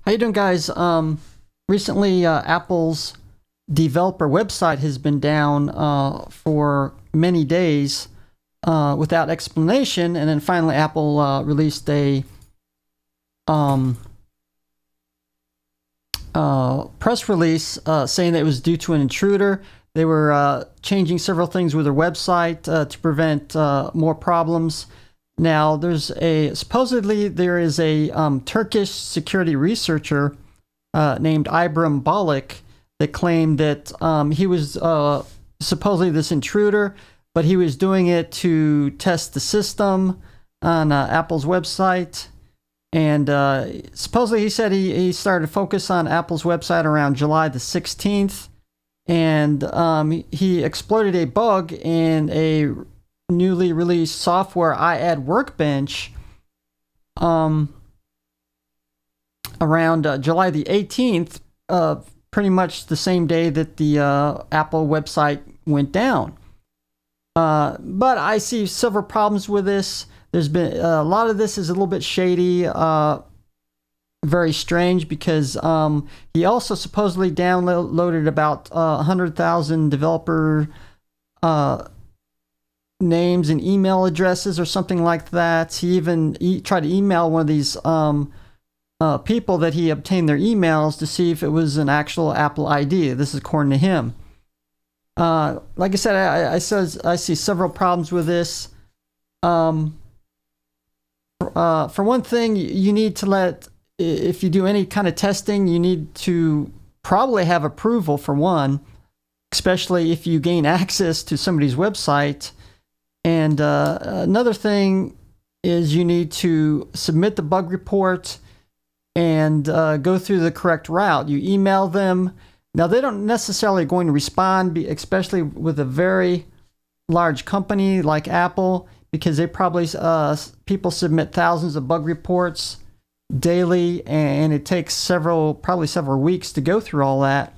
How you doing, guys? Recently, Apple's developer website has been down for many days without explanation, and then finally Apple released a press release saying that it was due to an intruder. They were changing several things with their website to prevent more problems. Now, supposedly there is a Turkish security researcher named Ibram Balik that claimed that he was supposedly this intruder, but he was doing it to test the system on Apple's website. And supposedly he said he started to focus on Apple's website around July the 16th. And he exploited a bug in a newly released software iAd Workbench around July the 18th, pretty much the same day that the Apple website went down. But I see several problems with this. There's been a lot of this is a little bit shady, very strange, because he also supposedly downloaded about 100,000 developer names and email addresses or something like that. He even tried to email one of these people that he obtained their emails to see if it was an actual Apple ID. This is according to him. Like I said, I see several problems with this. For one thing, you need to if you do any kind of testing, you need to probably have approval for one, especially if you gain access to somebody's website. And another thing is you need to submit the bug report and go through the correct route. You email them. Now, they don't necessarily going to respond, especially with a very large company like Apple, because they probably people submit thousands of bug reports daily, and it takes probably several weeks to go through all that.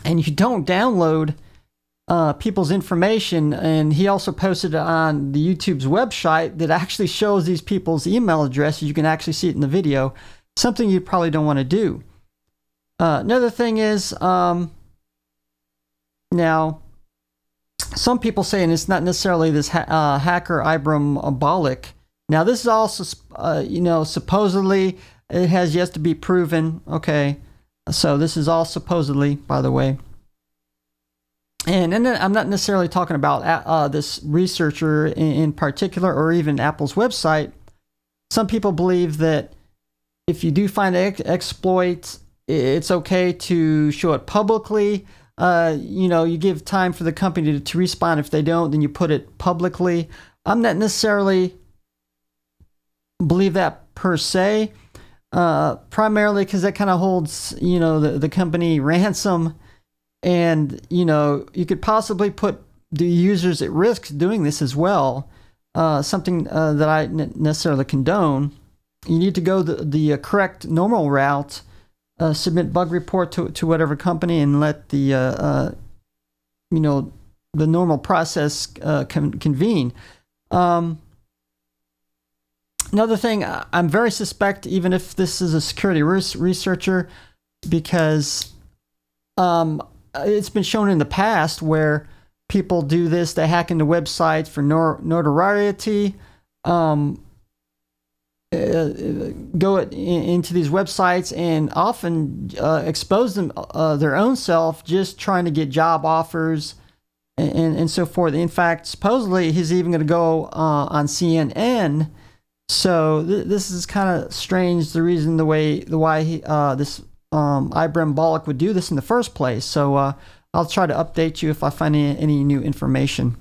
And you don't download people's information. And he also posted on the YouTube's website that actually shows these people's email addresses. You can actually see it in the video, something you probably don't want to do. Another thing is, now, some people say, and it's not necessarily this hacker Ibram Balik. Now, this is also, supposedly it has yet to be proven. Okay, so this is all supposedly, by the way. And then I'm not necessarily talking about this researcher in particular, or even Apple's website. Some people believe that if you do find an exploit, it's okay to show it publicly. You give time for the company to respond. If they don't, then you put it publicly. I'm not necessarily believe that per se, primarily because that kind of holds, the company ransom. And, you could possibly put the users at risk doing this as well. Something that I necessarily condone. You need to go the correct normal route, submit bug report to whatever company, and let the normal process convene. Another thing, I'm very suspect, even if this is a security researcher, because it's been shown in the past where people do this. They hack into websites for notoriety, go into these websites and often expose them their own self, just trying to get job offers and so forth. In fact, supposedly he's even going to go on CNN. So this is kind of strange. The reason, why this Ibram Balik would do this in the first place. So I'll try to update you if I find any new information.